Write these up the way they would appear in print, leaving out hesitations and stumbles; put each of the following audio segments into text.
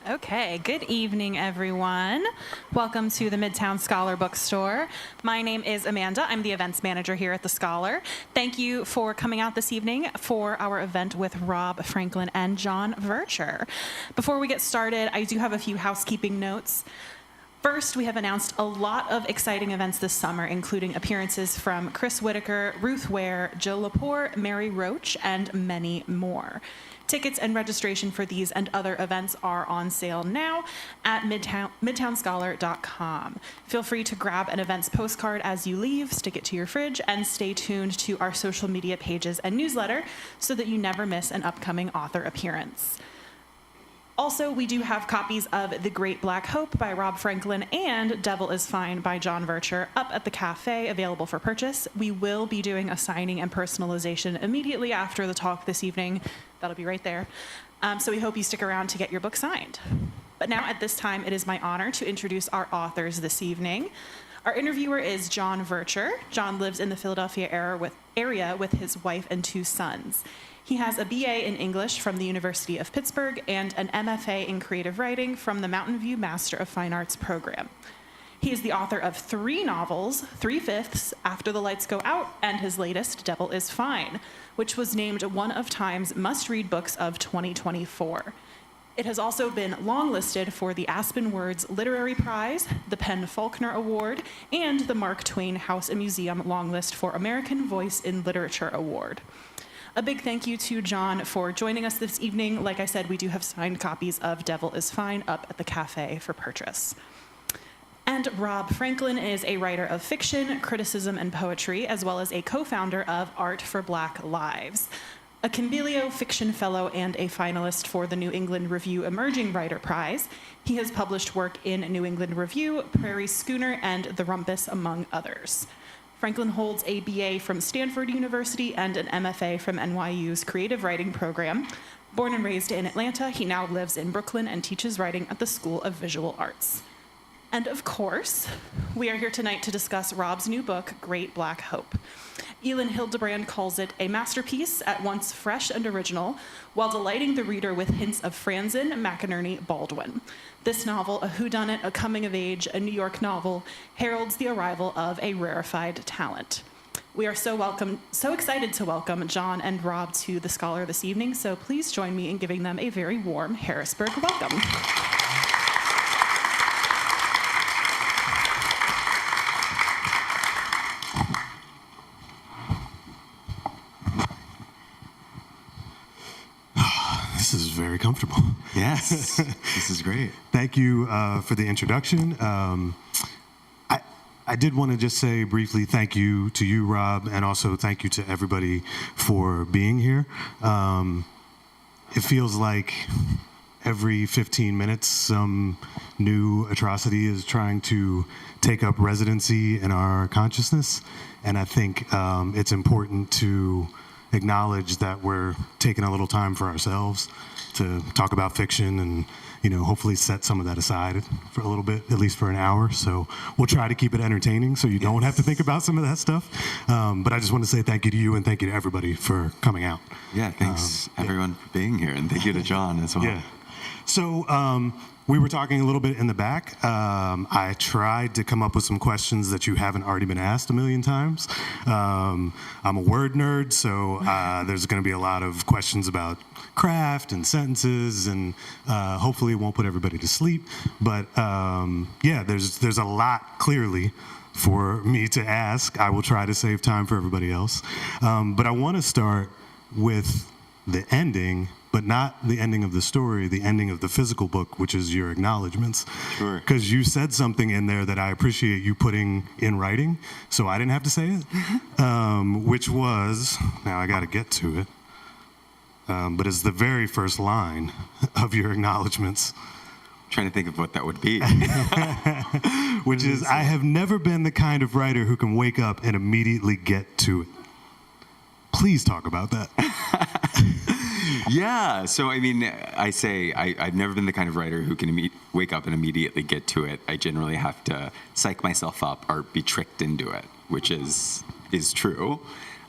Okay, good evening, everyone. Welcome to the Midtown Scholar Bookstore. My name is Amanda. I'm the events manager here at the Scholar. Thank you for coming out this evening for our event with Rob Franklin and John Vercher. Before we get started, I do have a few housekeeping notes. First, we have announced a lot of exciting events this summer, including appearances from Chris Whitaker, Ruth Ware, Jill Lepore, Mary Roach, and many more. Tickets and registration for these and other events are on sale now at midtownscholar.com. Feel free to grab an events postcard as you leave, stick it to your fridge, and stay tuned to our social media pages and newsletter so that you never miss an upcoming author appearance. Also, we do have copies of The Great Black Hope by Rob Franklin and Devil is Fine by John Vercher up at the cafe, available for purchase. We will be doing a signing and personalization immediately after the talk this evening. That'll be right there. So we hope you stick around to get your book signed. But now at this time, it is my honor to introduce our authors this evening. Our interviewer is John Vercher. John lives in the Philadelphia area with his wife and two sons. He has a BA in English from the University of Pittsburgh and an MFA in creative writing from the Mountain View Master of Fine Arts program. He is the author of 3 novels, 3/5, After the Lights Go Out, and his latest, Devil is Fine, which was named one of Time's must-read books of 2024. It has also been longlisted for the Aspen Words Literary Prize, the Penn Faulkner Award, and the Mark Twain House and Museum Longlist for American Voice in Literature Award. A big thank you to John for joining us this evening. Like I said, we do have signed copies of Devil is Fine up at the cafe for purchase. And Rob Franklin is a writer of fiction, criticism, and poetry, as well as a co-founder of Art for Black Lives, a Convilio Fiction Fellow and a finalist for the New England Review Emerging Writer Prize. He has published work in New England Review, Prairie Schooner, and The Rumpus, among others. Franklin holds a BA from Stanford University and an MFA from NYU's creative writing program. Born and raised in Atlanta, he now lives in Brooklyn and teaches writing at the School of Visual Arts. And of course, we are here tonight to discuss Rob's new book, Great Black Hope. Elin Hildebrand calls it a masterpiece, at once fresh and original, while delighting the reader with hints of Franzen, McInerney, Baldwin. This novel, a whodunit, a coming-of-age, a New York novel, heralds the arrival of a rarefied talent. We are so excited to welcome John and Rob to the Scholar this evening, so please join me in giving them a very warm Harrisburg welcome. This is very comfortable. Yes, this is great. Thank you for the introduction. I did want to just say briefly thank you to you, Rob, and also thank you to everybody for being here. It feels like every 15 minutes some new atrocity is trying to take up residency in our consciousness, and I think it's important to acknowledge that we're taking a little time for ourselves to talk about fiction and, hopefully set some of that aside for a little bit, at least for an hour. So we'll try to keep it entertaining so you don't have to think about some of that stuff. But I just want to say thank you to you and thank you to everybody for coming out. Yeah, thanks everyone for being here, and thank you to John as well. Yeah. So we were talking a little bit in the back. I tried to come up with some questions that you haven't already been asked a million times. I'm a word nerd, so there's going to be a lot of questions about craft and sentences, and hopefully it won't put everybody to sleep. But there's a lot clearly for me to ask. I will try to save time for everybody else. But I want to start with the ending, but not the ending of the story, the ending of the physical book, which is your acknowledgments. Sure. Because you said something in there that I appreciate you putting in writing, so I didn't have to say it, which was, now I got to get to it, but it's the very first line of your acknowledgments. I'm trying to think of what that would be. Which is, I have never been the kind of writer who can wake up and immediately get to it. Please talk about that. Yeah, so I mean, I've never been the kind of writer who can wake up and immediately get to it. I generally have to psych myself up or be tricked into it, which is true.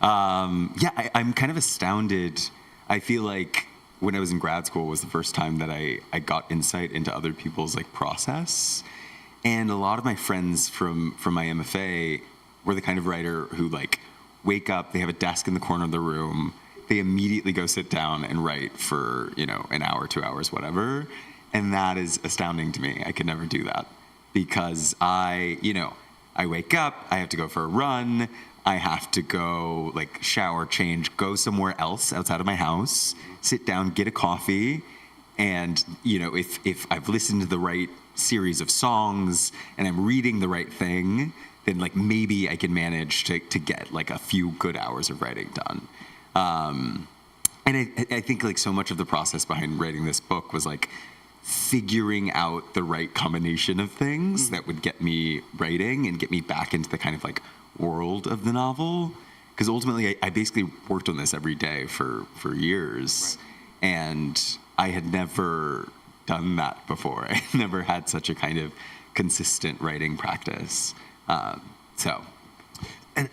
I'm kind of astounded. I feel like when I was in grad school was the first time that I got insight into other people's process. And a lot of my friends from my MFA were the kind of writer who wake up, they have a desk in the corner of the room, they immediately go sit down and write for, an hour, 2 hours, whatever. And that is astounding to me. I could never do that because I wake up, I have to go for a run, I have to go shower, change, go somewhere else outside of my house, sit down, get a coffee. And, if I've listened to the right series of songs and I'm reading the right thing, then maybe I can manage to get a few good hours of writing done. And I think so much of the process behind writing this book was figuring out the right combination of things that would get me writing and get me back into the kind of world of the novel. Because ultimately I basically worked on this every day for years. Right. And I had never done that before. I never had such a kind of consistent writing practice.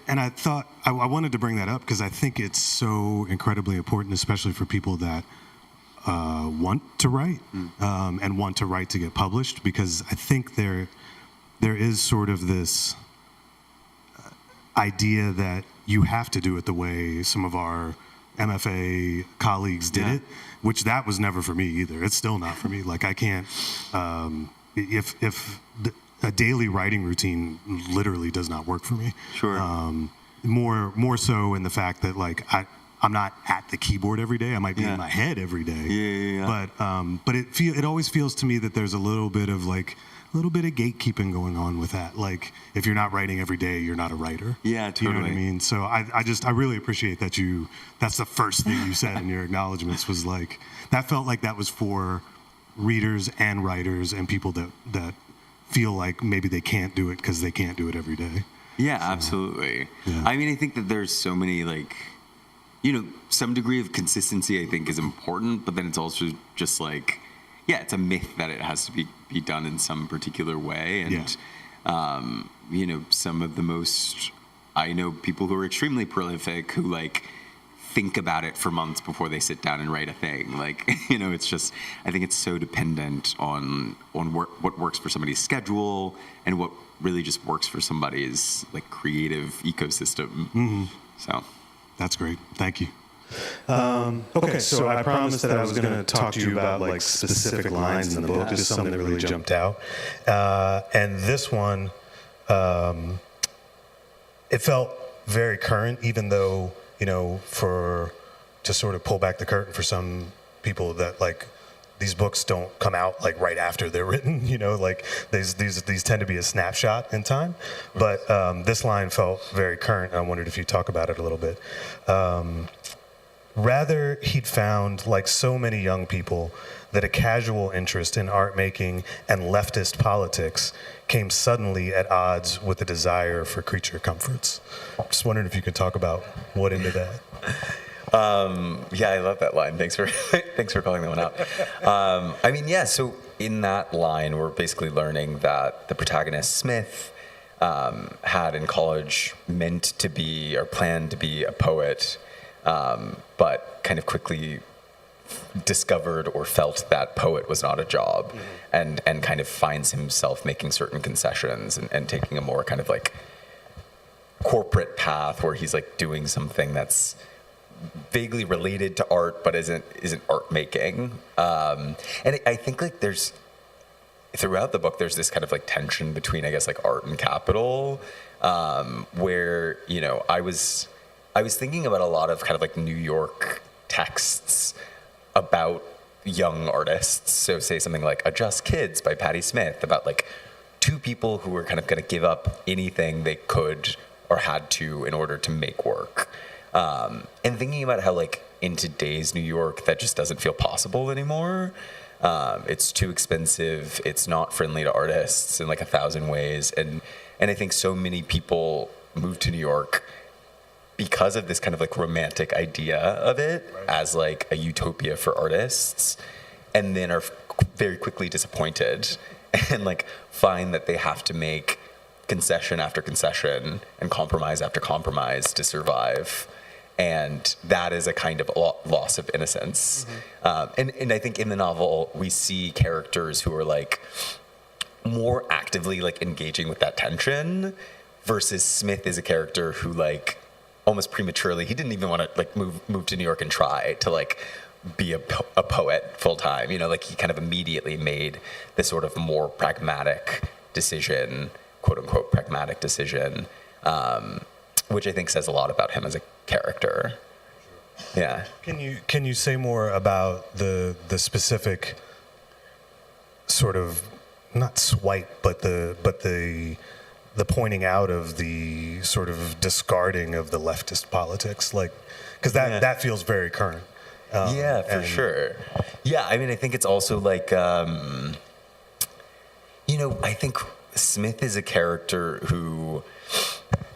and I thought I wanted to bring that up because I think it's so incredibly important, especially for people that want to write and want to write to get published, because I think there is sort of this idea that you have to do it the way some of our MFA colleagues did it, which that was never for me either. It's still not for me. Like I can't, a daily writing routine literally does not work for me. Sure. More so in the fact that like I'm not at the keyboard every day. I might be in my head every day. Yeah. But it always feels to me that there's a little bit of gatekeeping going on with that. Like if you're not writing every day, you're not a writer. Yeah, totally. You know what I mean? So I really appreciate that that's the first thing you said in your acknowledgments was like, that felt like that was for readers and writers and people that feel like maybe they can't do it because they can't do it every day. Yeah, so, absolutely. Yeah. I mean, I think that there's so many like, some degree of consistency I think is important, but then it's also just like, it's a myth that it has to be done in some particular way. And, some of the most, I know people who are extremely prolific who like think about it for months before they sit down and write a thing. Like, it's just, I think it's so dependent on what works for somebody's schedule and what really just works for somebody's like creative ecosystem. Mm-hmm. So that's great. Thank you. Okay, so I promised that I was going to talk to you about like specific lines in the book, just something that really jumped out. And this one, it felt very current, even though, to sort of pull back the curtain for some people that like these books don't come out like right after they're written, like these tend to be a snapshot in time. But this line felt very current. I wondered if you'd talk about it a little bit. Rather, he'd found, like so many young people, that a casual interest in art making and leftist politics came suddenly at odds with a desire for creature comforts. Just wondering if you could talk about what into that. I love that line. Thanks for calling that one out. So in that line, we're basically learning that the protagonist, Smith, had in college meant to be or planned to be a poet, but kind of quickly discovered or felt that poet was not a job, and kind of finds himself making certain concessions and taking a more kind of like corporate path where he's like doing something that's vaguely related to art but isn't art making. And I think like there's throughout the book there's this kind of like tension between I guess like art and capital, where I was thinking about a lot of kind of like New York texts about young artists. So say something like A Just Kids by Patti Smith, about like two people who were kind of going to give up anything they could or had to in order to make work. And thinking about how like in today's New York, that just doesn't feel possible anymore. It's too expensive. It's not friendly to artists in like 1,000 ways. And I think so many people move to New York because of this kind of like romantic idea of it as like a utopia for artists, and then are very quickly disappointed and like find that they have to make concession after concession and compromise after compromise to survive. And that is a kind of loss of innocence. And I think in the novel, we see characters who are like more actively like engaging with that tension, versus Smith is a character who like almost prematurely, he didn't even want to like move to New York and try to like be a poet full time. Like he kind of immediately made this sort of more pragmatic decision, quote unquote pragmatic decision, which I think says a lot about him as a character. Yeah. Can you say more about the specific sort of not swipe, but the pointing out of the sort of discarding of the leftist politics, like, because that feels very current. For sure. Yeah, I mean, I think it's also like, I think Smith is a character who,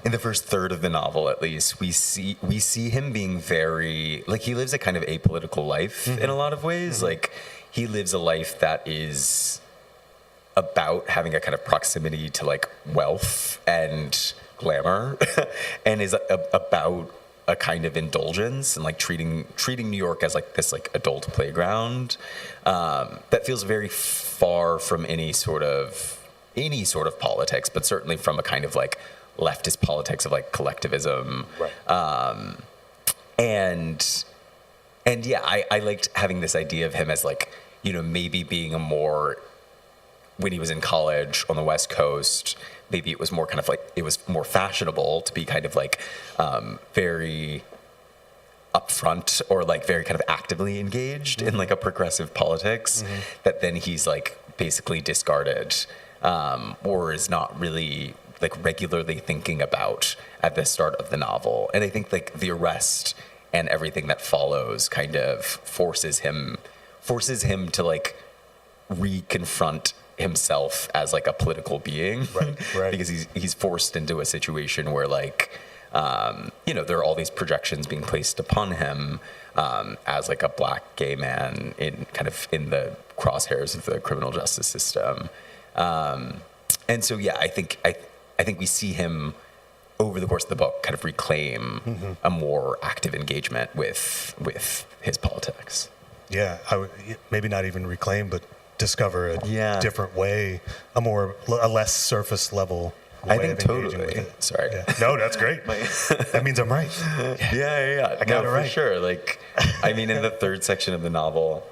in the first third of the novel, at least, we see him being very, like, he lives a kind of apolitical life in a lot of ways. Like, he lives a life that is about having a kind of proximity to like wealth and glamour and is about a kind of indulgence and like treating New York as like this like adult playground that feels very far from any sort of politics, but certainly from a kind of like leftist politics of like collectivism. Right. And yeah, I liked having this idea of him as like, you know, maybe being a more, when he was in college on the West Coast, maybe it was more kind of like, it was more fashionable to be kind of like very upfront or like very kind of actively engaged in like a progressive politics that then he's like basically discarded or is not really like regularly thinking about at the start of the novel. And I think like the arrest and everything that follows kind of forces him to like reconfront himself as like a political being, right. because he's forced into a situation where like you know, there are all these projections being placed upon him as like a black gay man in the crosshairs of the criminal justice system, and so yeah, I think we see him over the course of the book kind of reclaim a more active engagement with his politics. Yeah, I would maybe not even reclaim, but discover a different way, a less surface level way I think of engaging totally. with it. Sorry. Yeah. No, that's great. That means I'm right. Yeah. I got it right. For sure. Like, I mean, in the third section of the novel,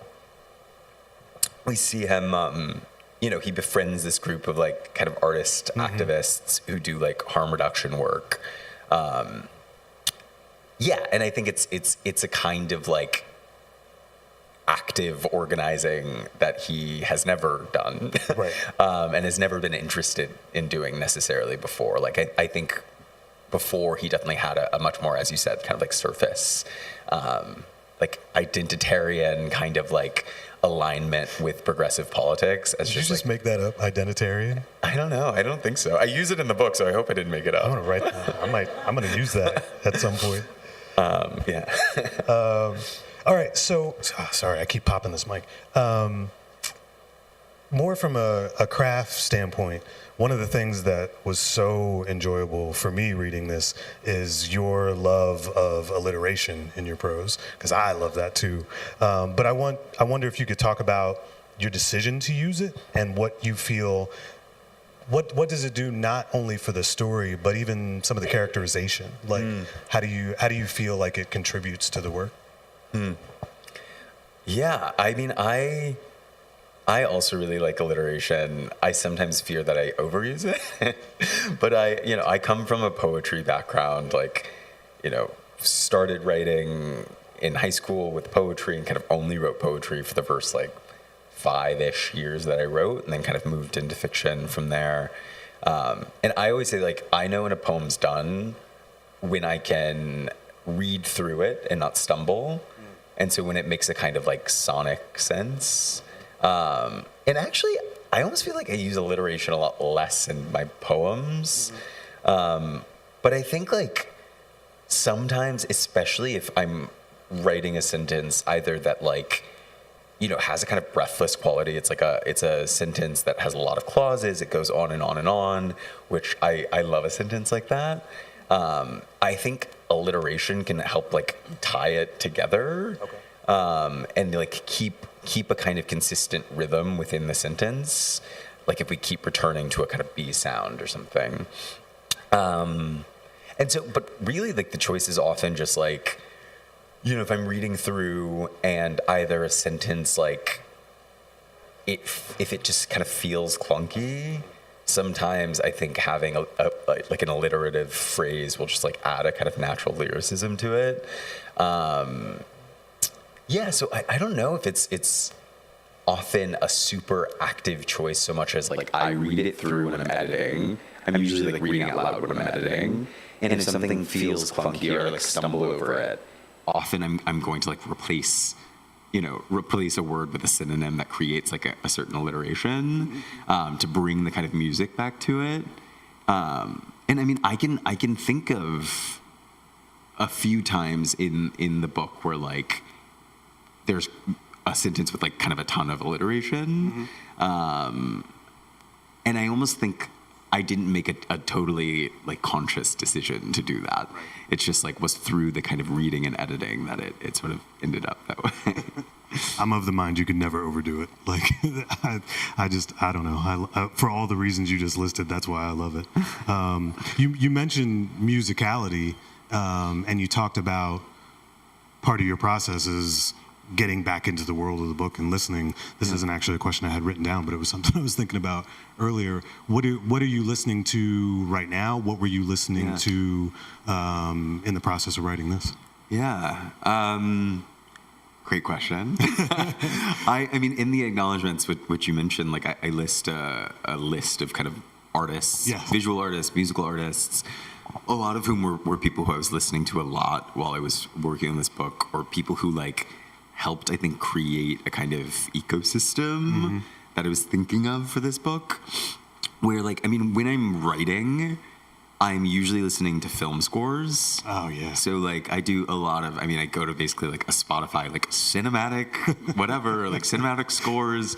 we see him, you know, he befriends this group of like kind of artist activists who do like harm reduction work. Yeah, and I think it's a kind of like active organizing that he has never done, Right. And has never been interested in doing necessarily before. Like I think before he definitely had a much more, as you said, kind of like surface, like identitarian kind of like alignment with progressive politics. As Did you just make that up? Identitarian? I don't know. I don't think so. I use it in the book, so I hope I didn't make it up. I'm gonna write that. I'm gonna use that at some point. Yeah. All right, so sorry, I keep popping this mic. More from a craft standpoint, one of the things that was so enjoyable for me reading this is your love of alliteration in your prose, because I love that too. But I wonder if you could talk about your decision to use it and what you feel. What does it do not only for the story, but even some of the characterization? Like, how do you feel like it contributes to the work? Yeah, I mean, I also really like alliteration. I sometimes fear that I overuse it, but I come from a poetry background. Like, you know, started writing in high school with poetry and kind of only wrote poetry for the first like 5-ish years that I wrote, and then kind of moved into fiction from there. And I always say, like, I know when a poem's done when I can read through it and not stumble. And so when it makes a kind of like sonic sense. And actually, I almost feel like I use alliteration a lot less in my poems. But I think like sometimes, especially if I'm writing a sentence either that like, you know, has a kind of breathless quality. It's a sentence that has a lot of clauses. It goes on and on and on, which I love a sentence like that. I think alliteration can help like tie it together, and like keep a kind of consistent rhythm within the sentence. Like if we keep returning to a kind of B sound or something. And so, but really like the choice is often just like, you know, if I'm reading through and either a sentence like if it just kind of feels clunky, sometimes I think having like an alliterative phrase will just like add a kind of natural lyricism to it. Yeah, so I don't know if it's often a super active choice so much as like I read it through when I'm editing. I'm usually like reading out loud when I'm editing. And if something feels clunky or like stumble over it, often I'm going to like replace a word with a synonym that creates like a certain alliteration to bring the kind of music back to it. And I mean, I can think of a few times in the book where like there's a sentence with like kind of a ton of alliteration. And I almost think I didn't make a totally like conscious decision to do that. Right. It's just like was through the kind of reading and editing that it sort of ended up that way. I'm of the mind you could never overdo it. Like, I don't know. For all the reasons you just listed, that's why I love it. You mentioned musicality, and you talked about part of your process is getting back into the world of the book and listening. This isn't actually a question I had written down, but it was something I was thinking about earlier. What are you listening to right now? What were you listening to in the process of writing this? Yeah. Great question. I mean, in the acknowledgments, which you mentioned, like I list a list of kind of artists, visual artists, musical artists, a lot of whom were people who I was listening to a lot while I was working on this book, or people who like helped, I think, create a kind of ecosystem that I was thinking of for this book. Where, like, I mean, when I'm writing, I'm usually listening to film scores. Oh, yeah. So, like, I do a lot of, I mean, I go to basically, like, a Spotify, like, cinematic, whatever, like, cinematic scores,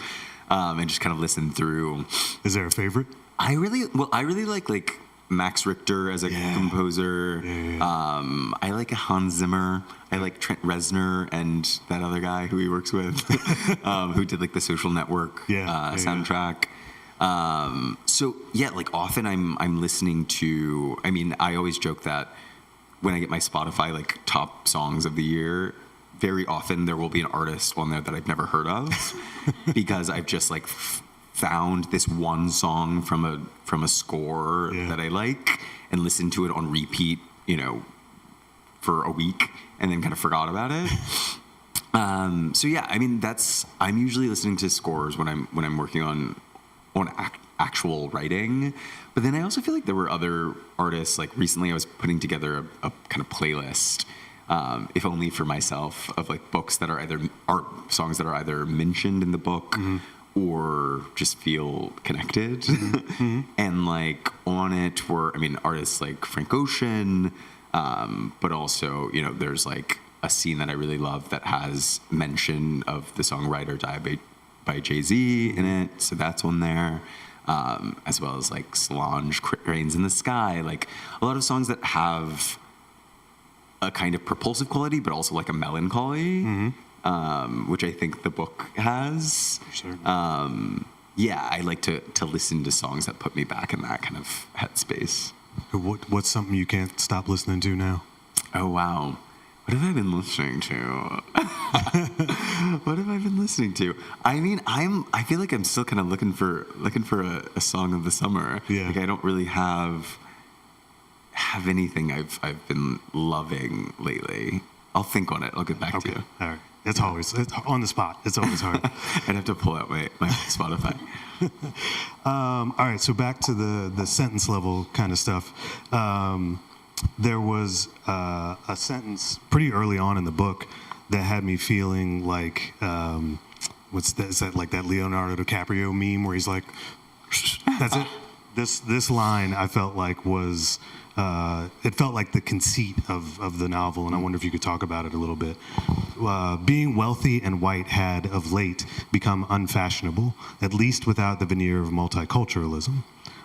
and just kind of listen through. Is there a favorite? I really like Max Richter as a composer. I like Hans Zimmer. I like Trent Reznor and that other guy who he works with, who did like the Social Network soundtrack. So yeah, like often I'm listening to. I mean, I always joke that when I get my Spotify like top songs of the year, very often there will be an artist on there that I've never heard of because I've just like found this one song from a score that I like and listened to it on repeat, you know, for a week and then kind of forgot about it. So yeah, I mean I'm usually listening to scores when I'm working on actual writing, but then I also feel like there were other artists. Like recently, I was putting together a kind of playlist, if only for myself, of like books that are songs that are either mentioned in the book. Or just feel connected. And like on it were, I mean, artists like Frank Ocean, but also, you know, there's like a scene that I really love that has mention of the song Ride or Die by Jay-Z in it. So that's on there. As well as like Solange, Rains in the Sky, like a lot of songs that have a kind of propulsive quality, but also like a melancholy. Which I think the book has. Yeah, I like to listen to songs that put me back in that kind of headspace. What's something you can't stop listening to now? Oh, wow. What have I been listening to? What have I been listening to? I mean, I feel like I'm still kind of looking for a song of the summer. Yeah. Like I don't really have anything I've been loving lately. I'll think on it. I'll get back to you. All right. It's on the spot. It's always hard. I'd have to pull out my Spotify. All right, so back to the sentence level kind of stuff. There was a sentence pretty early on in the book that had me feeling like, is that like that Leonardo DiCaprio meme where he's like, that's it. This line I felt like was, it felt like the conceit of the novel, and I wonder if you could talk about it a little bit. Being wealthy and white had, of late, become unfashionable, at least without the veneer of multiculturalism.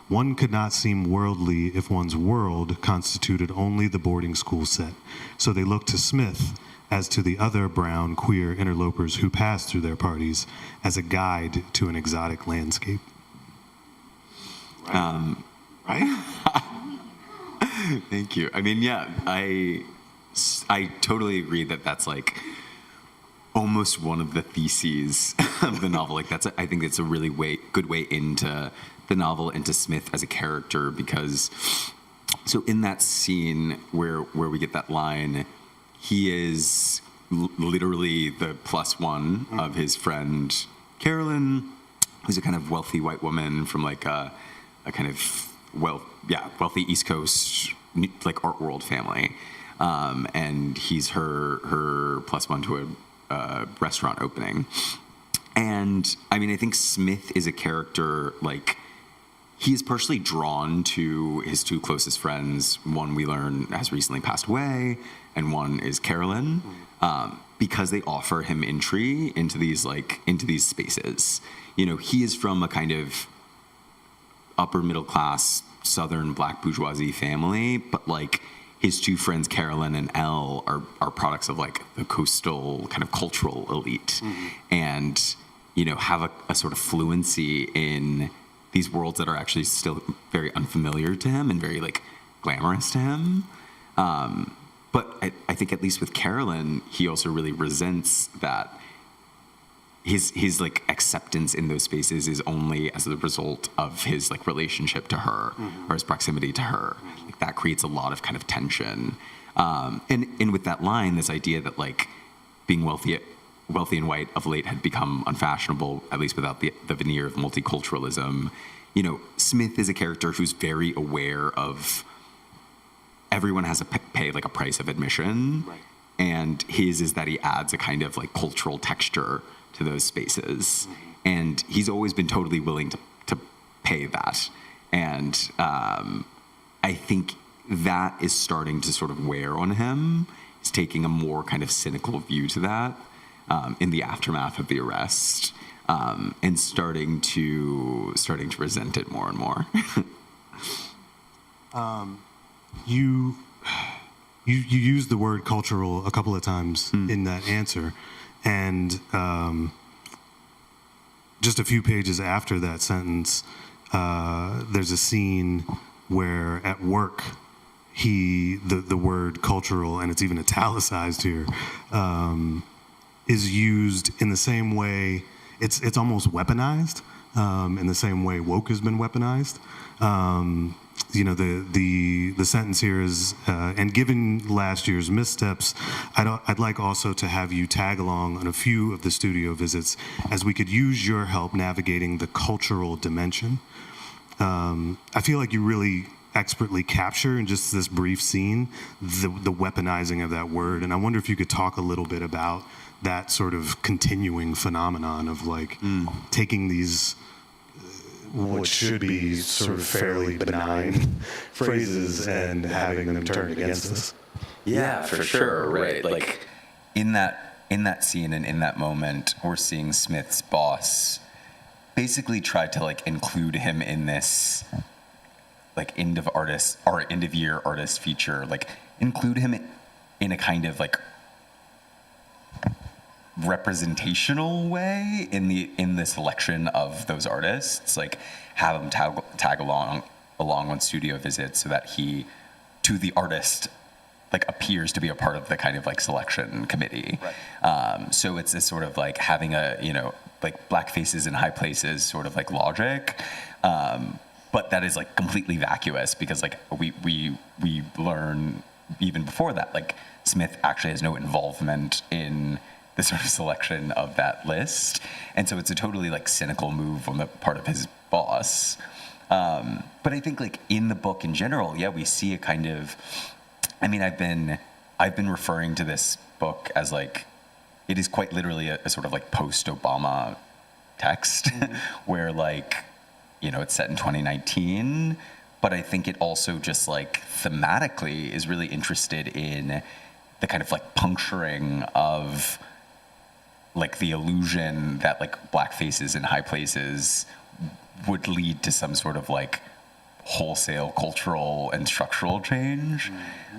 One could not seem worldly if one's world constituted only the boarding school set. So they looked to Smith, as to the other brown, queer interlopers who passed through their parties, as a guide to an exotic landscape. Right? Thank you. I mean, yeah, I totally agree that that's like almost one of the theses of the novel. Like I think it's a really good way into the novel, into Smith as a character, because so in that scene where we get that line, he is literally the plus one of his friend Carolyn, who's a kind of wealthy white woman from like a kind of wealthy East Coast like art world family, and he's her plus one to a restaurant opening. And I mean, I think Smith is a character like he is partially drawn to his two closest friends. One we learn has recently passed away, and one is Carolyn, because they offer him entry into these spaces. You know, he is from a kind of upper middle class Southern black bourgeoisie family, but like his two friends Carolyn and Elle are products of like the coastal kind of cultural elite, and have a sort of fluency in these worlds that are actually still very unfamiliar to him and very like glamorous to him. But I think at least with Carolyn, he also really resents that his like acceptance in those spaces is only as a result of his like relationship to her or his proximity to her. Like that creates a lot of kind of tension. And with that line, this idea that like being wealthy and white of late had become unfashionable, at least without the veneer of multiculturalism. Smith is a character who's very aware of everyone has to pay like a price of admission, right. And his is that he adds a kind of like cultural texture to those spaces, and he's always been totally willing to pay that. And I think that is starting to sort of wear on him. He's taking a more kind of cynical view to that in the aftermath of the arrest, and starting to resent it more and more. You used the word cultural a couple of times in that answer, and just a few pages after that sentence, there's a scene where at work the word cultural, and it's even italicized here, is used in the same way. It's almost weaponized in the same way woke has been weaponized. The sentence here is, and given last year's missteps, I'd like also to have you tag along on a few of the studio visits, as we could use your help navigating the cultural dimension. I feel like you really expertly capture in just this brief scene the weaponizing of that word, and I wonder if you could talk a little bit about that sort of continuing phenomenon of like taking these what should be sort of fairly benign phrases and having them turned against us. Yeah, for sure, right. Like in that scene and in that moment, we're seeing Smith's boss basically try to like include him in this like end of year artist feature, like include him in a kind of like representational way in the selection of those artists, like have him tag along on studio visits so that he, to the artist, like appears to be a part of the kind of like selection committee. Right. So it's this sort of like having a like black faces in high places sort of like logic, but that is like completely vacuous because like we learn even before that like Smith actually has no involvement in the sort of selection of that list. And so it's a totally like cynical move on the part of his boss. But I think like in the book in general, yeah, we see a kind of, I mean, I've been referring to this book as like, it is quite literally a sort of like post-Obama text where like, it's set in 2019, but I think it also just like thematically is really interested in the kind of like puncturing of like the illusion that like black faces in high places would lead to some sort of like wholesale cultural and structural change.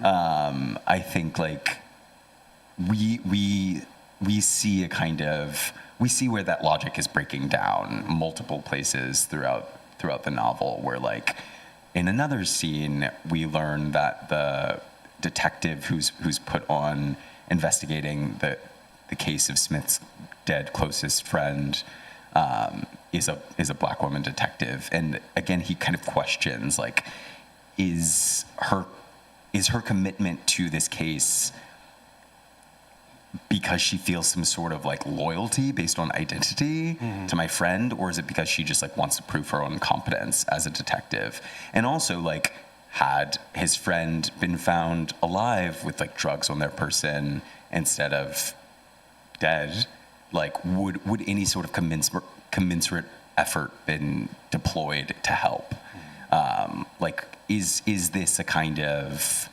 I think like we see a kind of, we see where that logic is breaking down multiple places throughout the novel, where like in another scene we learn that the detective who's put on investigating the case of Smith's dead closest friend is a black woman detective, and again he kind of questions like is her commitment to this case because she feels some sort of like loyalty based on identity to my friend, or is it because she just like wants to prove her own competence as a detective? And also like, had his friend been found alive with like drugs on their person instead of dead, like would any sort of commensurate effort been deployed to help? Like is this a kind of,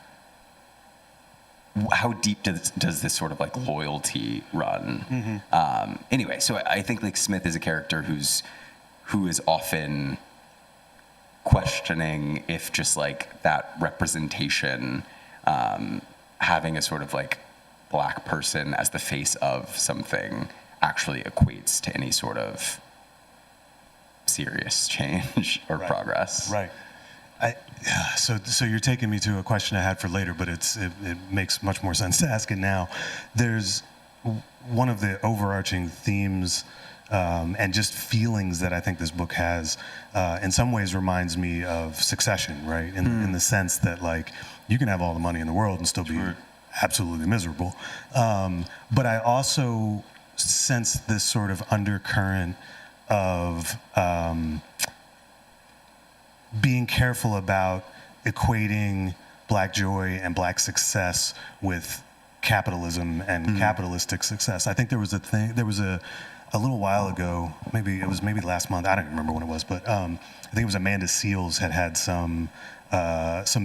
how deep does this sort of like loyalty run? Anyway, so I think like Smith is a character who is often questioning if just like that representation, having a sort of like Black person as the face of something actually equates to any sort of serious change or progress. Right. So you're taking me to a question I had for later, but it makes much more sense to ask it now. There's one of the overarching themes and just feelings that I think this book has, in some ways reminds me of Succession, right? In the sense that like you can have all the money in the world and still be absolutely miserable. But I also sense this sort of undercurrent of being careful about equating Black joy and Black success with capitalism and capitalistic success. I think there was a little while ago, maybe last month, I don't remember when it was, but I think it was Amanda Seales had some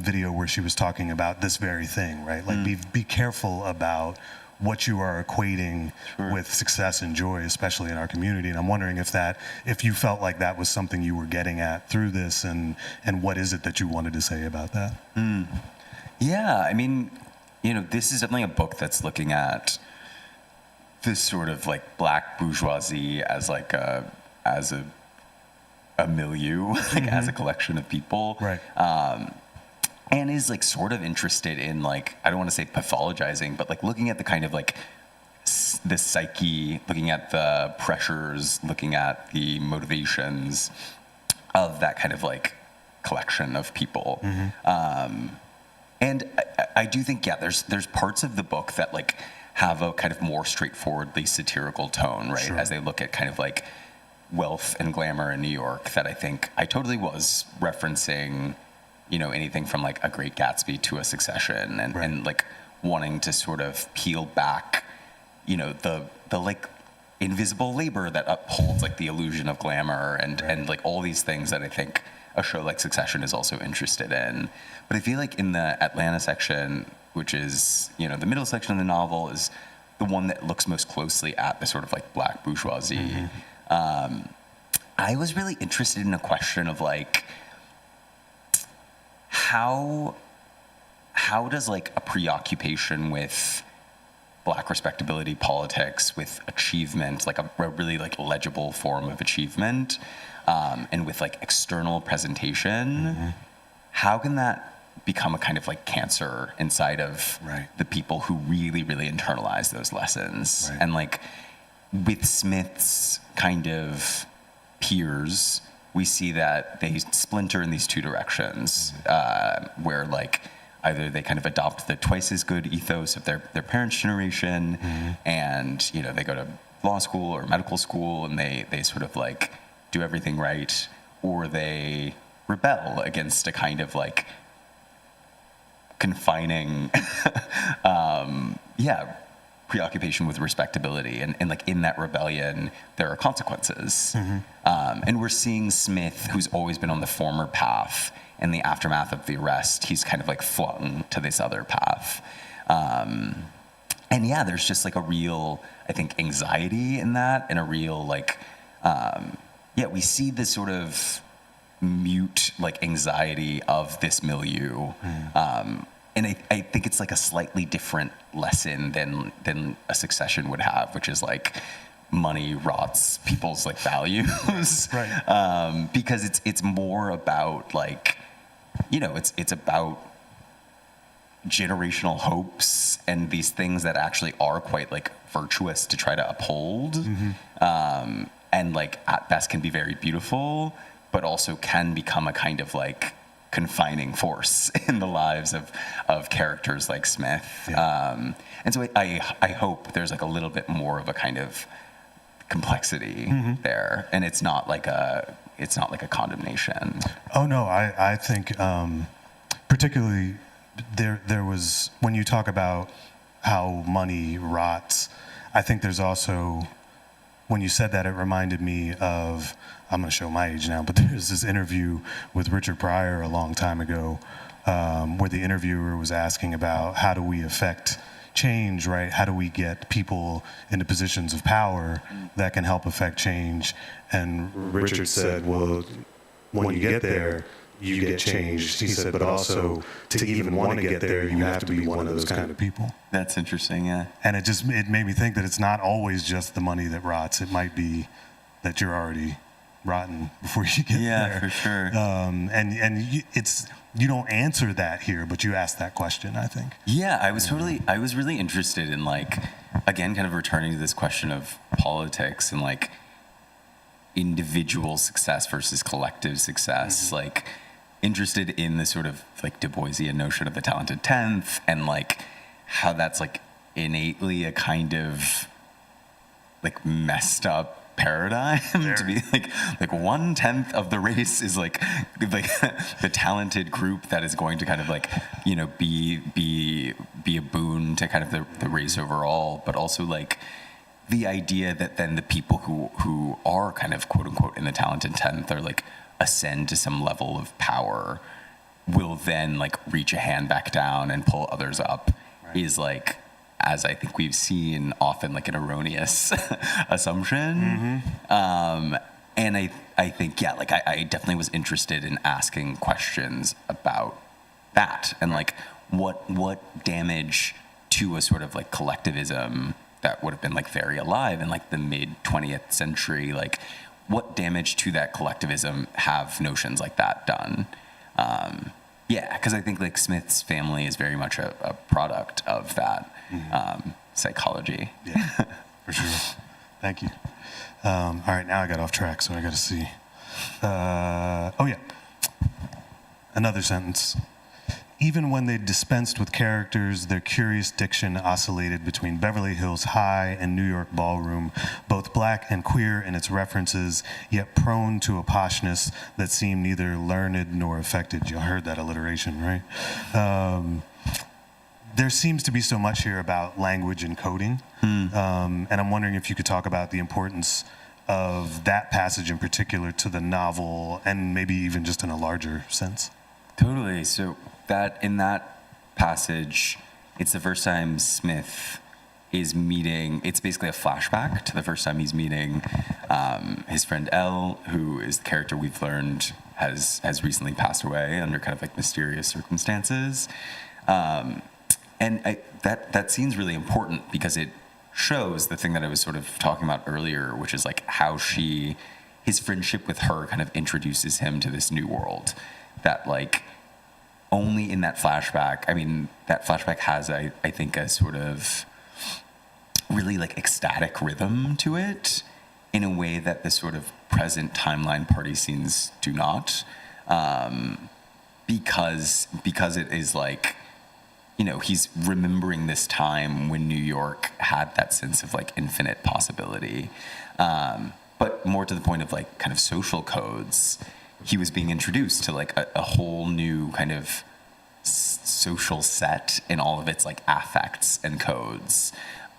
video where she was talking about this very thing, right? Like be careful about what you are equating with success and joy, especially in our community. And I'm wondering if you felt like that was something you were getting at through this, and what is it that you wanted to say about that? Yeah, I mean, this is definitely a book that's looking at this sort of like Black bourgeoisie as like a milieu, like as a collection of people. Right. And is like sort of interested in like, I don't want to say pathologizing, but like looking at the kind of like the psyche, looking at the pressures, looking at the motivations of that kind of like collection of people. And I do think, there's parts of the book that like have a kind of more straightforwardly satirical tone, right? As they look at kind of like wealth and glamour in New York, that I think I totally was referencing, anything from like A Great Gatsby to A Succession, and like wanting to sort of peel back, the like invisible labor that upholds like the illusion of glamour and like all these things that I think a show like Succession is also interested in. But I feel like in the Atlanta section, which is, the middle section of the novel, is the one that looks most closely at the sort of like Black bourgeoisie. I was really interested in a question of like, how does like a preoccupation with Black respectability politics, with achievement, like a really like legible form of achievement, and with like external presentation, how can that become a kind of like cancer inside of the people who really, really internalize those lessons? And like with Smith's kind of peers, we see that they splinter in these two directions, where like either they kind of adopt the twice as good ethos of their parents' generation, and they go to law school or medical school and they sort of like do everything right, or they rebel against a kind of like confining preoccupation with respectability, and like in that rebellion there are consequences. And we're seeing Smith, who's always been on the former path, in the aftermath of the arrest he's kind of like flung to this other path. And there's just like a real, I think, anxiety in that, and a real like we see this sort of mute like anxiety of this milieu. And I think it's like a slightly different lesson than A Succession would have, which is like money rots people's like values. Because it's more about like, it's about generational hopes and these things that actually are quite like virtuous to try to uphold. And like at best can be very beautiful, but also can become a kind of like confining force in the lives of characters like Smith. And so I hope there's like a little bit more of a kind of complexity there, and it's not like a condemnation. Oh no, I think particularly there was, when you talk about how money rots, I think there's also, when you said that, it reminded me of, I'm going to show my age now, but there's this interview with Richard Pryor a long time ago, where the interviewer was asking about how do we affect change, right? How do we get people into positions of power that can help affect change? And Richard said, well, when you get there, you get changed. He said, but also to even want to get there, you have to be one of those kind of people. That's interesting, yeah. And it made me think that it's not always just the money that rots. It might be that you're already rotten before you get there. Yeah, for sure. You don't answer that here, but you ask that question, I think. Yeah, I was really interested in, like, again, kind of returning to this question of politics and, like, individual success versus collective success, like, interested in the sort of, like, Du Boisian notion of the talented 10th, and, like, how that's, like, innately a kind of, like, messed up paradigm to be like 1/10 of the race is like the talented group that is going to kind of, like, you know, be a boon to kind of the race overall, but also, like, the idea that then the people who are kind of quote unquote in the talented 10th or, like, ascend to some level of power will then, like, reach a hand back down and pull others up, is, like, as I think we've seen, often, like, an erroneous assumption. And I think, yeah, like, I definitely was interested in asking questions about that and, like, what damage to a sort of, like, collectivism that would have been, like, very alive in, like, the mid 20th century, like, what damage to that collectivism have notions like that done? Yeah, because I think, like, Smith's family is very much a product of that psychology. Yeah, for sure. Thank you. All right, now I got off track, so I got to see. Another sentence. Even when they dispensed with characters, their curious diction oscillated between Beverly Hills High and New York ballroom, both black and queer in its references, yet prone to a poshness that seemed neither learned nor affected. You heard that alliteration, right? There seems to be so much here about language and coding, and I'm wondering if you could talk about the importance of that passage in particular to the novel, and maybe even just in a larger sense. Totally. So that in that passage, it's the first time Smith is meeting. It's basically a flashback to the first time he's meeting his friend Elle, who is the character we've learned has recently passed away under kind of, like, mysterious circumstances. And that scene's really important because it shows the thing that I was sort of talking about earlier, which is, like, how his friendship with her kind of introduces him to this new world that, like, only in that flashback, I mean, that flashback has, I think, a sort of really, like, ecstatic rhythm to it in a way that the sort of present timeline party scenes do not, because it is, like, you know, he's remembering this time when New York had that sense of, like, infinite possibility. But more to the point of, like, kind of social codes, he was being introduced to, like, a whole new kind of social set in all of its, like, affects and codes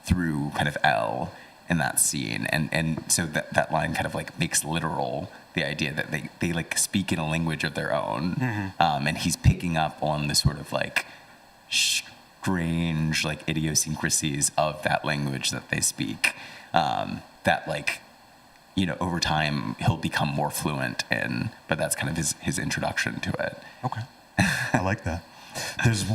through kind of Elle in that scene. And so that line kind of, like, makes literal the idea that they like, speak in a language of their own. And he's picking up on the sort of, like, strange, like, idiosyncrasies of that language that they speak, that, like, you know, over time he'll become more fluent in, but that's kind of his introduction to it. Okay. I like that. There's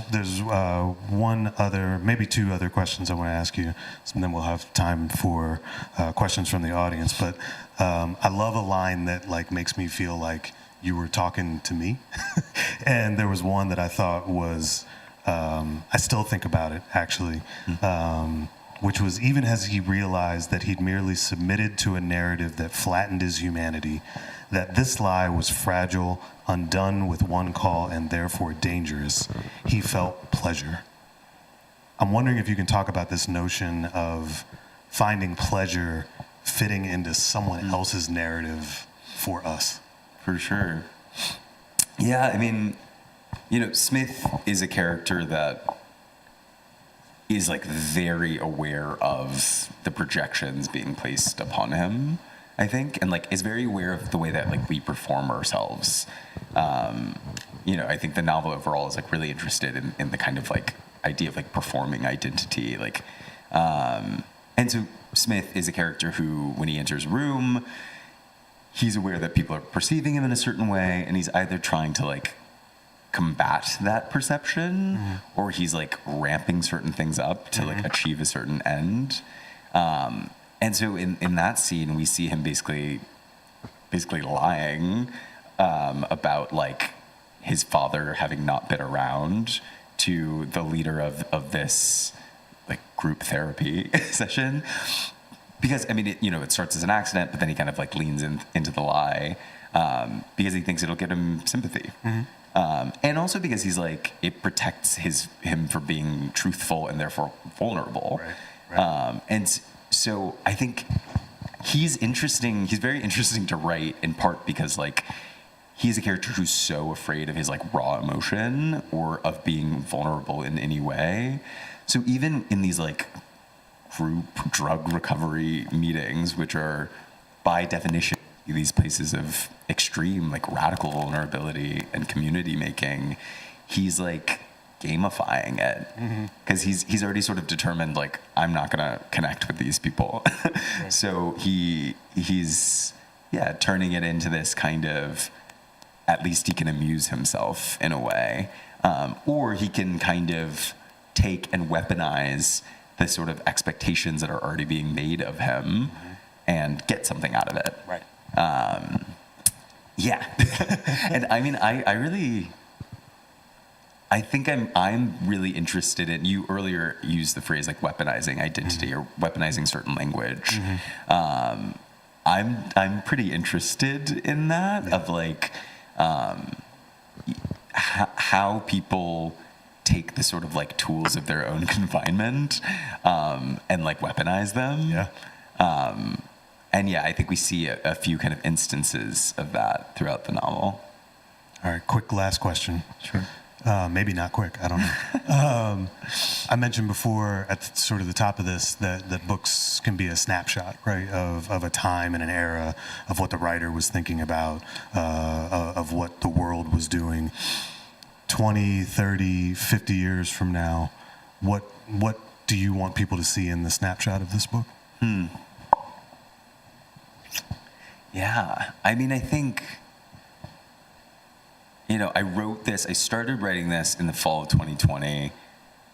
one other, maybe two other questions I want to ask you, and then we'll have time for questions from the audience. But I love a line that, like, makes me feel like you were talking to me. And there was one that I thought was, I still think about it, actually, which was, even as he realized that he'd merely submitted to a narrative that flattened his humanity, that this lie was fragile, undone with one call, and therefore dangerous, he felt pleasure. I'm wondering if you can talk about this notion of finding pleasure fitting into someone else's narrative for us. For sure. Yeah, I mean, you know, Smith is a character that is, like, very aware of the projections being placed upon him, I think, and, like, is very aware of the way that, like, we perform ourselves. You know, I think the novel overall is, like, really interested in the kind of, like, idea of, like, performing identity, like, and so Smith is a character who, when he enters a room, he's aware that people are perceiving him in a certain way, and he's either trying to like combat that perception, or he's like ramping certain things up to like achieve a certain end. And so in that scene, we see him basically lying about like his father having not been around to the leader of this like group therapy session. Because, I mean, it starts as an accident, but then he kind of like leans into the lie because he thinks it'll get him sympathy. And also because he's like, it protects him from being truthful and therefore vulnerable. Right. And so I think he's very interesting to write, in part because like he's a character who's so afraid of his like raw emotion or of being vulnerable in any way. So even in these like group drug recovery meetings, which are by definition these places of extreme like radical vulnerability and community making, he's like gamifying it because he's already sort of determined like, I'm not gonna connect with these people. So he's turning it into this kind of, at least he can amuse himself in a way, or he can kind of take and weaponize the sort of expectations that are already being made of him and get something out of it. Right. And I mean, I think I'm really interested in, you earlier used the phrase like weaponizing identity or weaponizing certain language. I'm pretty interested in that, of like how people take the sort of like tools of their own confinement and like weaponize them. And I think we see a few kind of instances of that throughout the novel. All right, quick last question. Sure. Maybe not quick, I don't know. I mentioned before at sort of the top of this that books can be a snapshot, right, of a time and an era, of what the writer was thinking about, of what the world was doing. 20, 30, 50 years from now, what do you want people to see in the snapshot of this book? Yeah, I mean, I think, I started writing this in the fall of 2020,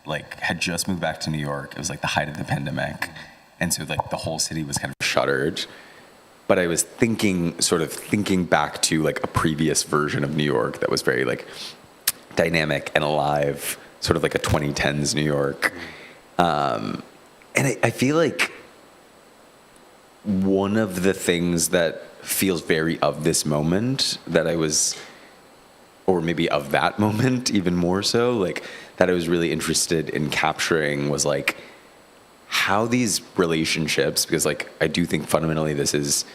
like had just moved back to New York. It was like the height of the pandemic. And so like the whole city was kind of shuttered. But I was thinking back to like a previous version of New York that was very like dynamic and alive, sort of like a 2010s New York. And I feel like one of the things that feels very of this moment that I was, or maybe of that moment even more so, like that I was really interested in capturing was like how these relationships, because like I do think fundamentally this is,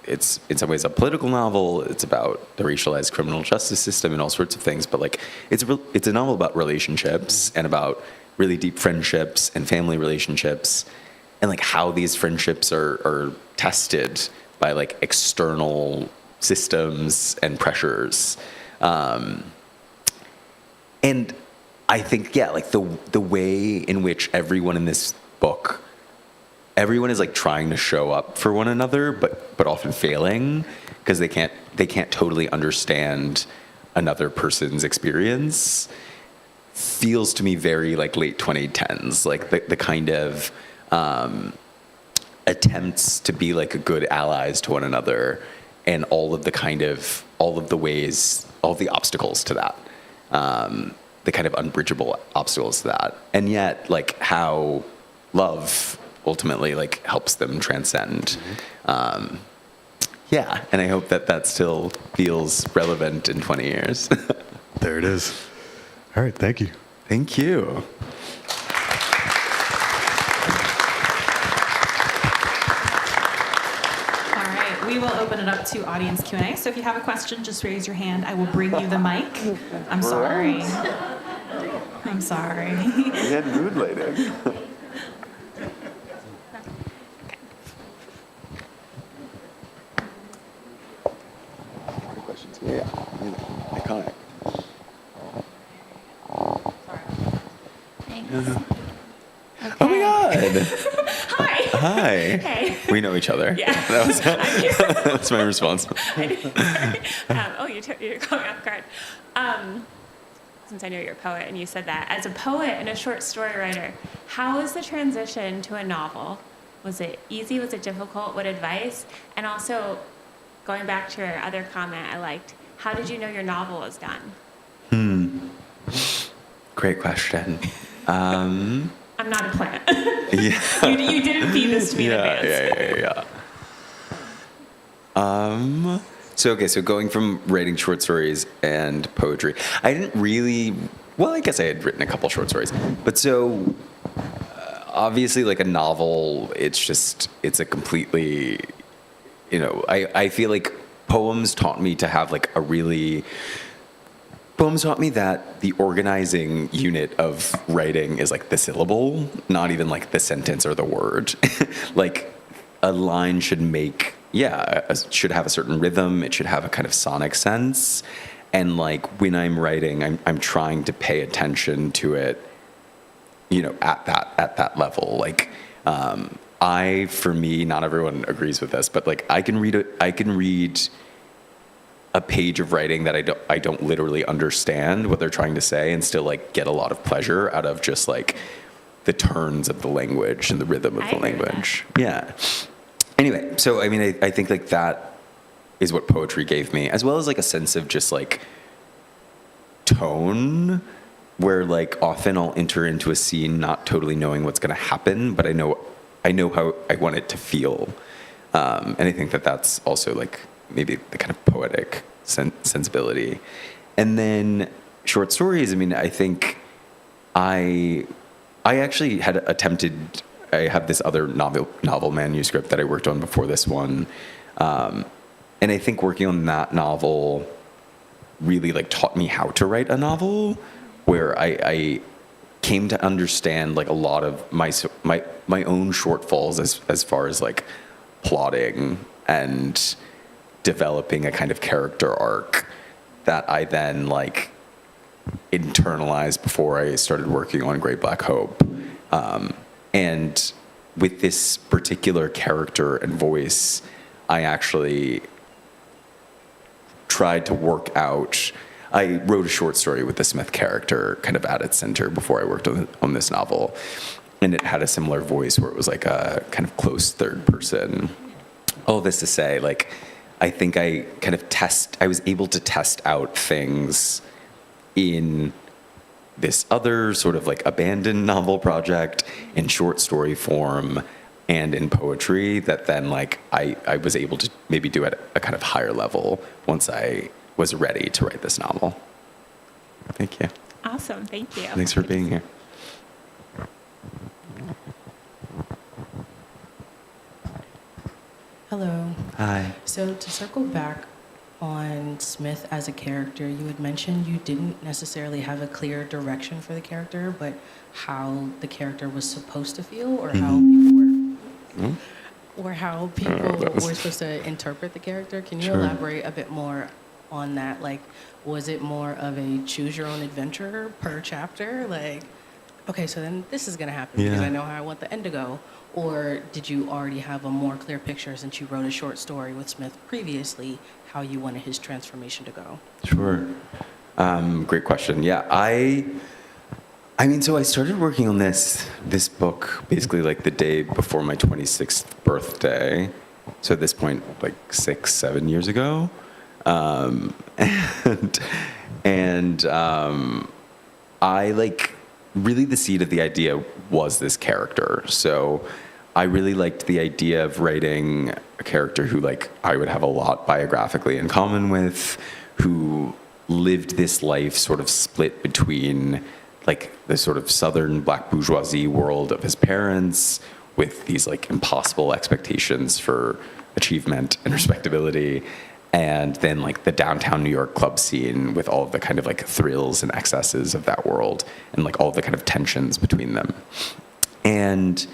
it's in some ways a political novel. It's about the racialized criminal justice system and all sorts of things. But like, it's a novel about relationships and about really deep friendships and family relationships, and like how these friendships are tested by like external systems and pressures. And I think, like the way in which everyone in this book, everyone is like trying to show up for one another, but often failing because they can't totally understand another person's experience, feels to me very like late 2010s, like the kind of attempts to be like good allies to one another, and all of the ways, all of the obstacles to that, the kind of unbridgeable obstacles to that, and yet like how love ultimately like helps them transcend. And I hope that still feels relevant in 20 years. There it is. All right, thank you. Thank you. All right, we will open it up to audience Q&A. So if you have a question, just raise your hand. I will bring you the mic. I'm sorry. I'm sorry. We had mood lighting. Questions? Yeah. Iconic. Thanks. Okay. Oh my God. Hi. Hi. Hey. We know each other. Yeah. That's my response. You're going off guard. Since I know you're a poet and you said that, as a poet and a short story writer, how was the transition to a novel? Was it easy? Was it difficult? What advice? And also, going back to your other comment I liked, how did you know your novel was done? Great question. I'm not a plant. Yeah. you didn't feed this to me in advance. So going from writing short stories and poetry, I didn't really, well, I guess I had written a couple short stories, but so obviously like a novel, it's a completely, I feel like poems taught me that the organizing unit of writing is like the syllable, not even like the sentence or the word. Like a line should should have a certain rhythm. It should have a kind of sonic sense. And like when I'm writing, I'm trying to pay attention to it, at that level. Like, for me, not everyone agrees with this, but like I can read a page of writing that I don't literally understand what they're trying to say and still like get a lot of pleasure out of just like the turns of the language and the rhythm of the language. Yeah. Anyway, so I mean, I think like that is what poetry gave me, as well as like a sense of just like tone, where like often I'll enter into a scene not totally knowing what's going to happen, but I know how I want it to feel. And I think that that's also like maybe the kind of poetic sensibility. And then short stories, I mean, I think I actually had attempted, I have this other novel manuscript that I worked on before this one. And I think working on that novel really like taught me how to write a novel, where I came to understand like a lot of my own shortfalls as far as like plotting and developing a kind of character arc that I then like internalized before I started working on Great Black Hope. And with this particular character and voice, I actually tried to work out. I wrote a short story with the Smith character kind of at its center before I worked on this novel. And it had a similar voice where it was like a kind of close third person. All this to say, like, I think I was able to test out things in this other sort of like abandoned novel project in short story form and in poetry that then like I was able to maybe do at a kind of higher level once I was ready to write this novel. Thank you. Awesome. Thank you. Thanks for being here. Hello. Hi. So to circle back on Smith as a character, you had mentioned you didn't necessarily have a clear direction for the character, but how the character was supposed to feel, or how people were supposed to interpret the character. Can you elaborate a bit more on that? Like, was it more of a choose your own adventure per chapter? Like, okay, so then this is going to happen because I know how I want the end to go. Or did you already have a more clear picture, since you wrote a short story with Smith previously, how you wanted his transformation to go? Sure. Great question. Yeah, I mean, so I started working on this book basically like the day before my 26th birthday. So at this point, like 6-7 years ago. And I like, really the seed of the idea was this character. So I really liked the idea of writing a character who like I would have a lot biographically in common with, who lived this life sort of split between like the sort of southern black bourgeoisie world of his parents with these like impossible expectations for achievement and respectability, and then like the downtown New York club scene with all of the kind of like thrills and excesses of that world and like all the kind of tensions between them. And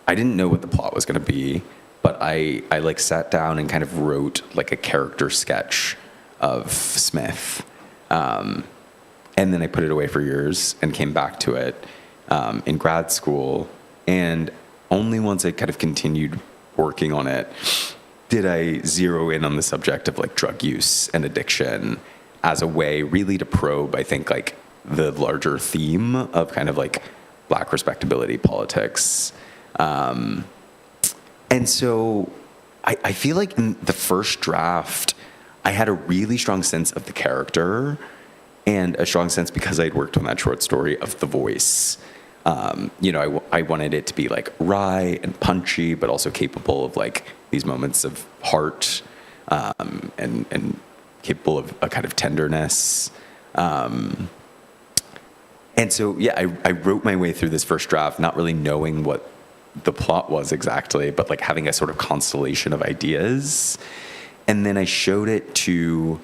I didn't know what the plot was going to be, but I like sat down and kind of wrote like a character sketch of Smith. And then I put it away for years and came back to it in grad school. And only once I kind of continued working on it did I zero in on the subject of like drug use and addiction as a way really to probe, I think, like the larger theme of kind of like Black respectability politics. And so I feel like in the first draft, I had a really strong sense of the character and a strong sense, because I'd worked on that short story, of the voice. I wanted it to be like wry and punchy, but also capable of like these moments of heart, and capable of a kind of tenderness. And so, yeah, I wrote my way through this first draft, not really knowing what the plot was exactly, but like having a sort of constellation of ideas. And then I showed it to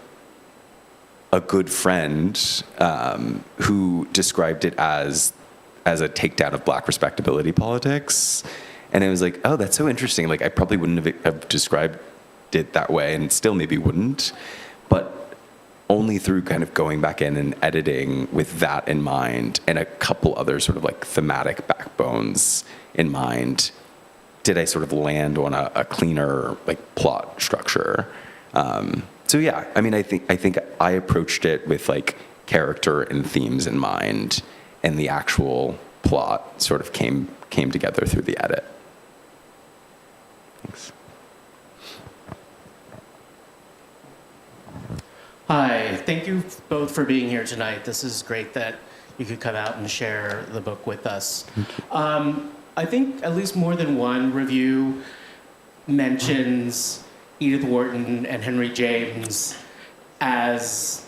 a good friend who described it as a takedown of Black respectability politics. And I was like, oh, that's so interesting. Like, I probably wouldn't have described it that way, and still maybe wouldn't. But only through kind of going back in and editing with that in mind and a couple other sort of like thematic backbones in mind did I sort of land on a cleaner like plot structure. So yeah, I mean, I think I approached it with like character and themes in mind, and the actual plot sort of came together through the edit. Thanks. Hi, thank you both for being here tonight. This is great that you could come out and share the book with us. I think at least more than one review mentions Edith Wharton and Henry James as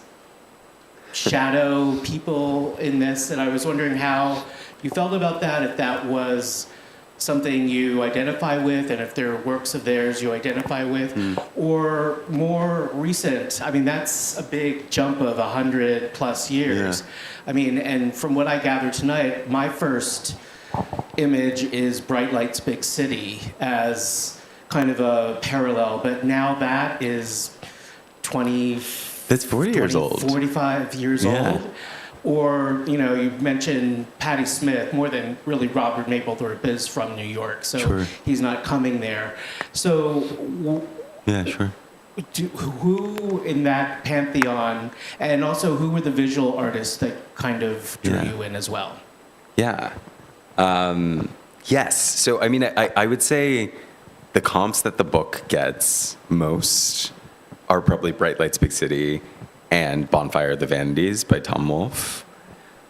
shadow people in this, and I was wondering how you felt about that, if that was something you identify with, and if there are works of theirs you identify with, or more recent. I mean, that's a big jump of 100+ years. Yeah. I mean, and from what I gathered tonight, my first image is Bright Lights, Big City as kind of a parallel, but now that is 20... That's 40 years old. 45 years old. Or, you mentioned Patti Smith, more than really Robert Mapplethorpe is from New York, so he's not coming there. So, yeah, sure. Who in that pantheon, and also who were the visual artists that kind of drew you in as well? Yeah. Yes. So, I mean, I would say the comps that the book gets most are probably Bright Lights, Big City and Bonfire of the Vanities by Tom Wolfe.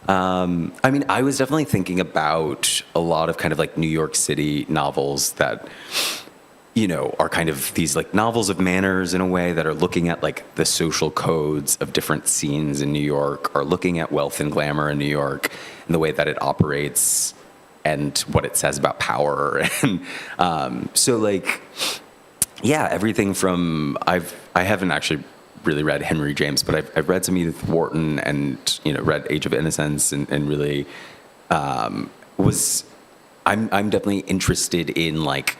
I mean, I was definitely thinking about a lot of kind of like New York City novels that, are kind of these like novels of manners in a way, that are looking at like the social codes of different scenes in New York, are looking at wealth and glamour in New York and the way that it operates and what it says about power. And so like, yeah, everything from, I haven't actually really read Henry James, but I've read some Edith Wharton and, read Age of Innocence and really I'm definitely interested in like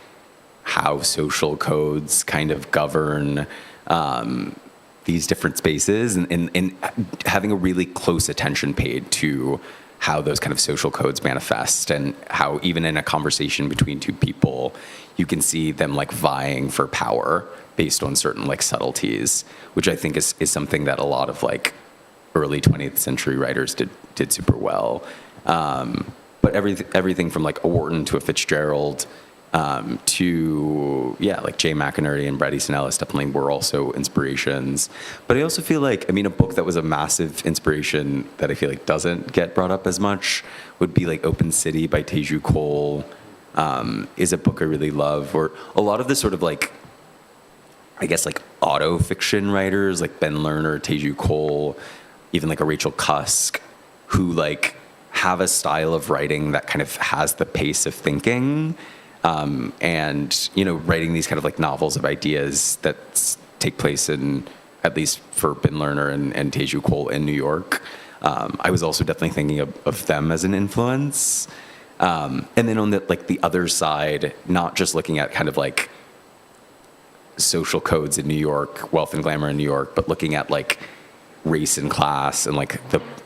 how social codes kind of govern these different spaces, and having a really close attention paid to how those kind of social codes manifest, and how even in a conversation between two people, you can see them like vying for power based on certain like subtleties, which I think is something that a lot of like early 20th century writers did super well. But everything from like a Wharton to a Fitzgerald, to like Jay McInerney and Bret Easton Ellis definitely were also inspirations. But I also feel like, I mean, a book that was a massive inspiration that I feel like doesn't get brought up as much would be like Open City by Teju Cole, is a book I really love. Or a lot of the sort of like, I guess like auto fiction writers like Ben Lerner, Teju Cole, even like a Rachel Cusk, who like have a style of writing that kind of has the pace of thinking. And, writing these kind of like novels of ideas that take place in, at least for Ben Lerner and Teju Cole, in New York. I was also definitely thinking of them as an influence. And then on the other side, not just looking at kind of like social codes in New York, wealth and glamour in New York, but looking at like race and class and like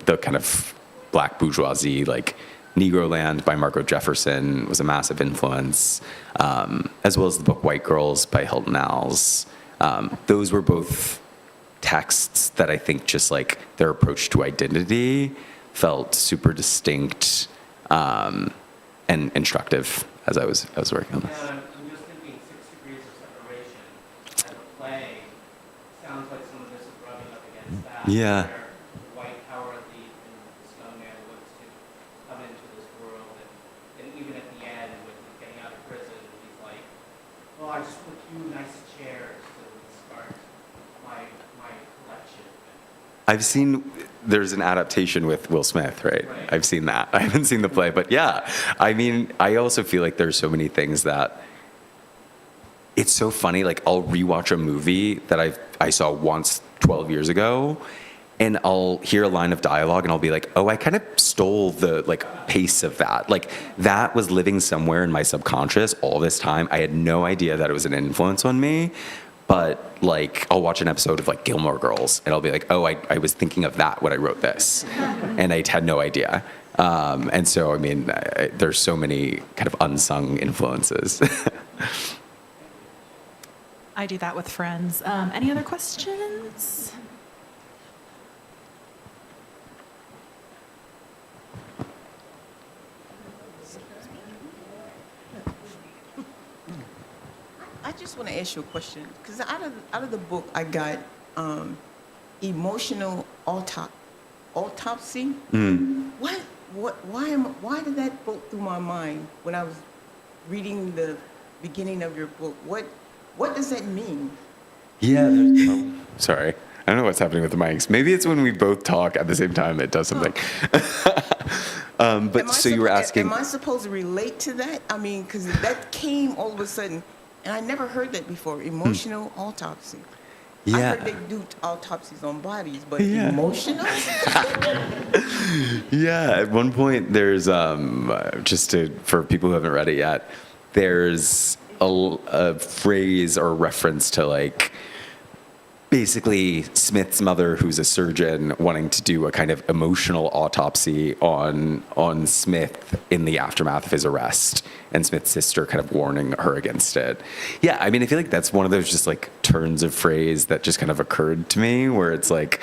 the kind of Black bourgeoisie, like Negroland by Margot Jefferson was a massive influence, as well as the book White Girls by Hilton Als. Those were both texts that I think just like their approach to identity felt super distinct and instructive as I was working on this. I'm just thinking 6 Degrees of Separation as a play sounds like some of this is rubbing up against that. Yeah. Where the white power elite and this young man looks to come into this world, and even at the end, with getting out of prison, he's like, "Well, I just put you nice chairs to start my collection." I've seen there's an adaptation with Will Smith, right? I've seen that. I haven't seen the play, but yeah. I mean, I also feel like there's so many things that it's so funny. Like I'll rewatch a movie that I saw once 12 years ago, and I'll hear a line of dialogue and I'll be like, oh, I kind of stole the like pace of that. Like that was living somewhere in my subconscious all this time. I had no idea that it was an influence on me. But like I'll watch an episode of like Gilmore Girls and I'll be like, oh, I was thinking of that when I wrote this, and I had no idea. And so I mean, there's so many kind of unsung influences. I do that with friends. Any other questions? I just want to ask you a question, because out of the book I got emotional autopsy. Why did that go through my mind when I was reading the beginning of your book? What does that mean? Yeah. Sorry. I don't know what's happening with the mics. Maybe it's when we both talk at the same time it does something. But so you were asking. Am I supposed to relate to that? I mean, because that came all of a sudden, and I never heard that before. Emotional autopsy. Yeah. I heard they do autopsies on bodies, but emotional? Yeah, at one point there's for people who haven't read it yet, there's a phrase or a reference to like basically Smith's mother, who's a surgeon, wanting to do a kind of emotional autopsy on Smith in the aftermath of his arrest, and Smith's sister kind of warning her against it. Yeah, I mean, I feel like that's one of those just like turns of phrase that just kind of occurred to me, where it's like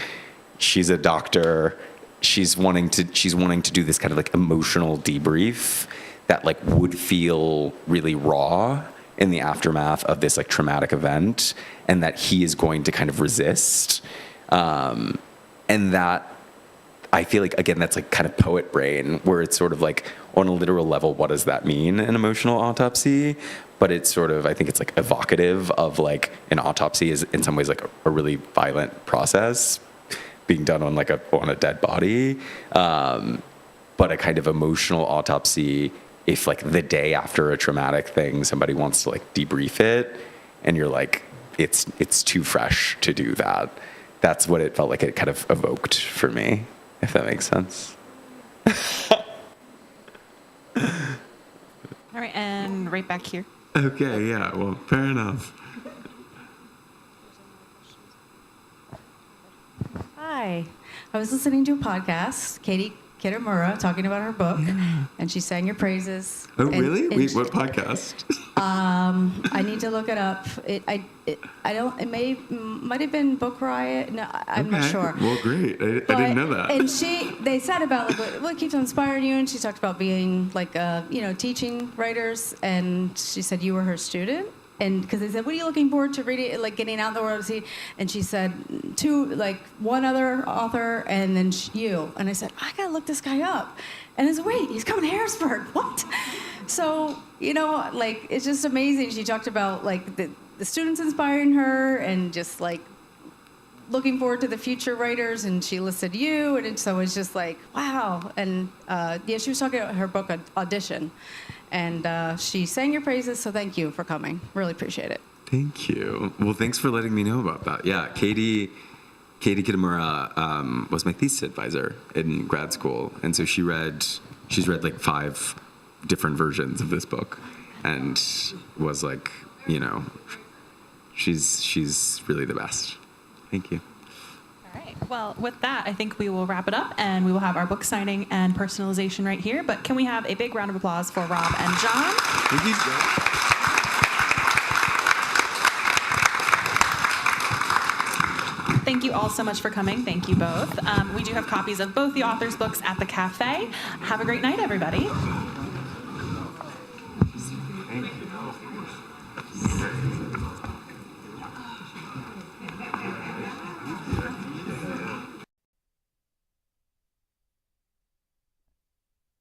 she's a doctor, she's wanting to do this kind of like emotional debrief that like would feel really raw in the aftermath of this like traumatic event, and that he is going to kind of resist. And that I feel like, again, that's like kind of poet brain, where it's sort of like on a literal level, what does that mean, an emotional autopsy? But it's sort of, I think it's like evocative of like an autopsy is in some ways like a really violent process being done on a dead body. But a kind of emotional autopsy, if like the day after a traumatic thing, somebody wants to like debrief it and you're like, it's too fresh to do that. That's what it felt like it kind of evoked for me, if that makes sense. All right, and right back here. Okay, yeah, well, fair enough. Hi. I was listening to a podcast, Katie Kitamura talking about her book, and she sang your praises. Oh, really? Wait, what podcast? I need to look it up. It might have been Book Riot. No, I'm not sure. Well, great. I didn't know that. And they said about like what keeps inspiring you, and she talked about being like teaching writers, and she said you were her student. And because they said, what are you looking forward to reading, like getting out in the world to see? And she said, one other author, and then you. And I said, I gotta look this guy up. And I said, wait, he's coming to Harrisburg. What? So, it's just amazing. She talked about like the students inspiring her and just like looking forward to the future writers. And she listed you. And so it's just like, wow. And she was talking about her book, Audition. And she sang your praises, so thank you for coming. Really appreciate it. Thank you. Well, thanks for letting me know about that. Yeah, Katie Kitamura was my thesis advisor in grad school, and so she's read like 5 different versions of this book, and was like, she's really the best. Thank you. right. Well, with that, I think we will wrap it up, and we will have our book signing and personalization right here. But can we have a big round of applause for Rob and John? Thank you. Thank you all so much for coming. Thank you both. We do have copies of both the authors' books at the cafe. Have a great night, everybody. Thank you.